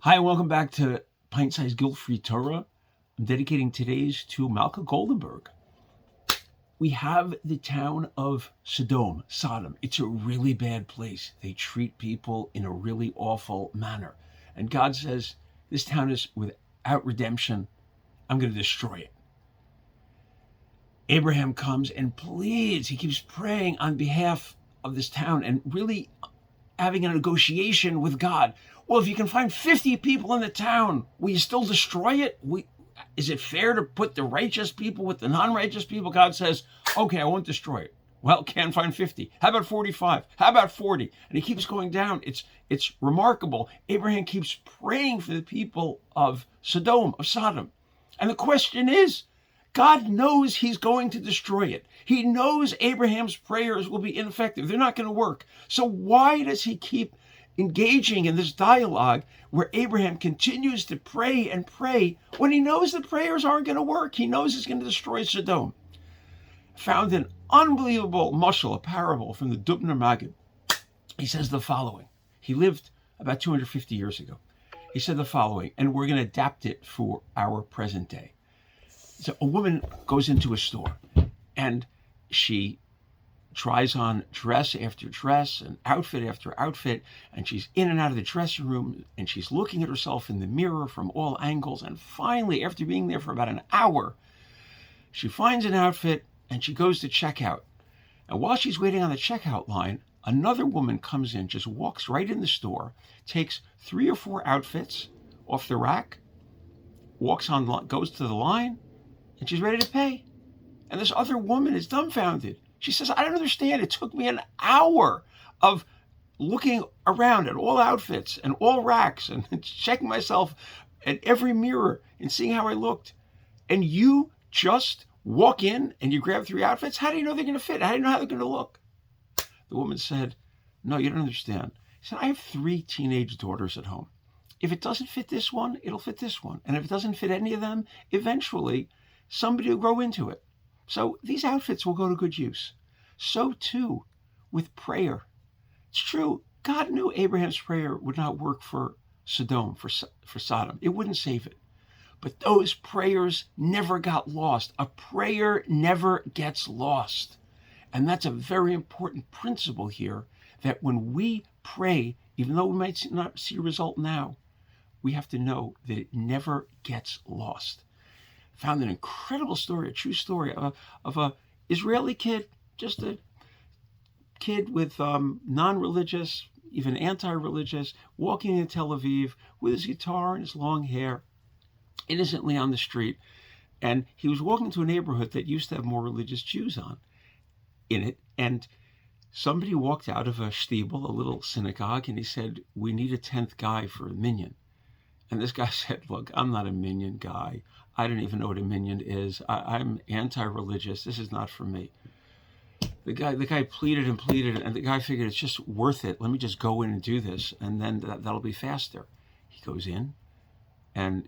Hi, and welcome back to Pint-Sized Guilt-Free Torah. I'm dedicating today's to Malka Goldenberg. We have the town of Sodom. It's a really bad place. They treat people in a really awful manner. And God says, this town is without redemption. I'm going to destroy it. Abraham comes and pleads. He keeps praying on behalf of this town and really having a negotiation with God. Well, if you can find 50 people in the town, will you still destroy it? Is it fair to put the righteous people with the non-righteous people? God says, okay, I won't destroy it. Well, can't find 50. How about 45? How about 40? And he keeps going down. It's remarkable. Abraham keeps praying for the people of Sodom. And the question is, God knows he's going to destroy it. He knows Abraham's prayers will be ineffective. They're not going to work. So why does he keep engaging in this dialogue where Abraham continues to pray and pray when he knows the prayers aren't going to work? He knows he's going to destroy Sodom. Found an unbelievable mashal, a parable from the Dubner Maggid. He says the following. He lived about 250 years ago. He said the following, and we're going to adapt it for our present day. So a woman goes into a store and she tries on dress after dress and outfit after outfit, and she's in and out of the dressing room and she's looking at herself in the mirror from all angles. And finally, after being there for about an hour, she finds an outfit and she goes to check out. And while she's waiting on the checkout line, another woman comes in, just walks right in the store, takes 3 or 4 outfits off the rack, goes to the line, and she's ready to pay. And this other woman is dumbfounded. She says, I don't understand. It took me an hour of looking around at all outfits and all racks and checking myself at every mirror and seeing how I looked. And you just walk in and you grab 3 outfits? How do you know they're going to fit? How do you know how they're going to look? The woman said, no, you don't understand. She said, I have 3 teenage daughters at home. If it doesn't fit this one, it'll fit this one. And if it doesn't fit any of them, eventually somebody will grow into it. So these outfits will go to good use. So too with prayer. It's true. God knew Abraham's prayer would not work for Sodom, for Sodom. It wouldn't save it. But those prayers never got lost. A prayer never gets lost. And that's a very important principle here, that when we pray, even though we might not see a result now, we have to know that it never gets lost. Found an incredible story, a true story of a Israeli kid, just a kid with non-religious, even anti-religious, walking in Tel Aviv with his guitar and his long hair, innocently on the street. And he was walking to a neighborhood that used to have more religious Jews in it. And somebody walked out of a shtibel, a little synagogue, and he said, we need a 10th guy for a minyan. And this guy said, look, I'm not a minyan guy. I don't even know what a minyan is. I'm anti-religious. This is not for me. The guy pleaded and pleaded, and the guy figured it's just worth it. Let me just go in and do this, and then that'll be faster. He goes in, and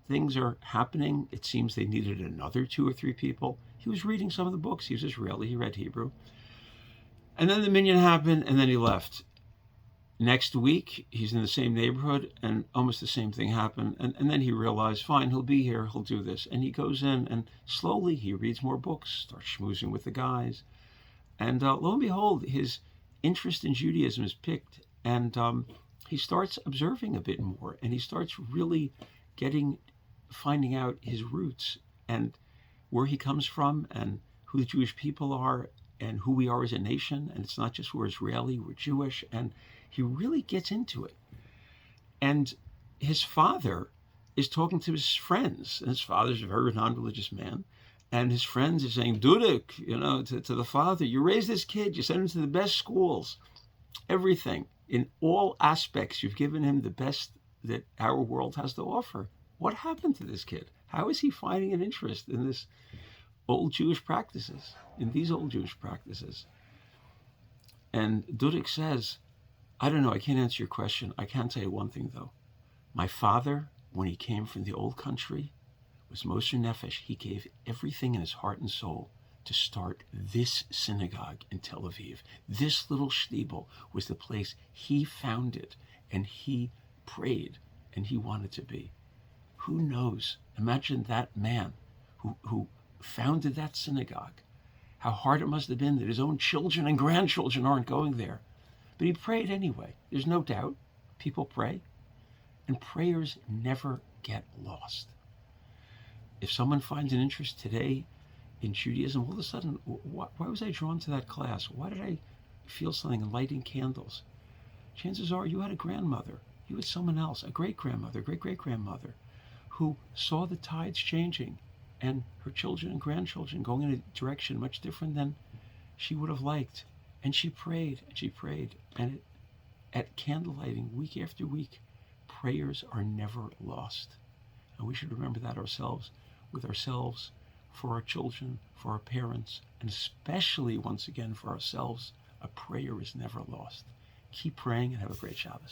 things are happening. It seems they needed another 2 or 3 people. He was reading some of the books. He was Israeli. He read Hebrew. And then the minyan happened, and then he left. Next week, he's in the same neighborhood, and almost the same thing happened. And then he realized, fine, he'll be here, he'll do this. And he goes in, and slowly he reads more books, starts schmoozing with the guys. And lo and behold, his interest in Judaism is picked, and he starts observing a bit more, and he starts really finding out his roots and where he comes from and who the Jewish people are and who we are as a nation. And it's not just we're Israeli, we're Jewish. And he really gets into it. And his father is talking to his friends. And his father's a very non-religious man. And his friends are saying, Dudek, to the father, you raise this kid, you send him to the best schools, everything. In all aspects, you've given him the best that our world has to offer. What happened to this kid? How is he finding an interest in these old Jewish practices? And Dudek says, I don't know, I can't answer your question. I can tell you one thing, though. My father, when he came from the old country, was Moser Nefesh. He gave everything in his heart and soul to start this synagogue in Tel Aviv. This little shtibel was the place he founded, and he prayed and he wanted to be. Who knows? Imagine that man who founded that synagogue. How hard it must have been that his own children and grandchildren aren't going there. But he prayed anyway. There's no doubt. People pray. And prayers never get lost. If someone finds an interest today in Judaism, all of a sudden, why was I drawn to that class? Why did I feel something in lighting candles? Chances are you had a grandmother. You had someone else, a great-grandmother, great-great-grandmother, who saw the tides changing and her children and grandchildren going in a direction much different than she would have liked. And she prayed, and she prayed. And at candlelighting, week after week, prayers are never lost. And we should remember that ourselves, with ourselves, for our children, for our parents, and especially, once again, for ourselves. A prayer is never lost. Keep praying and have a great Shabbos.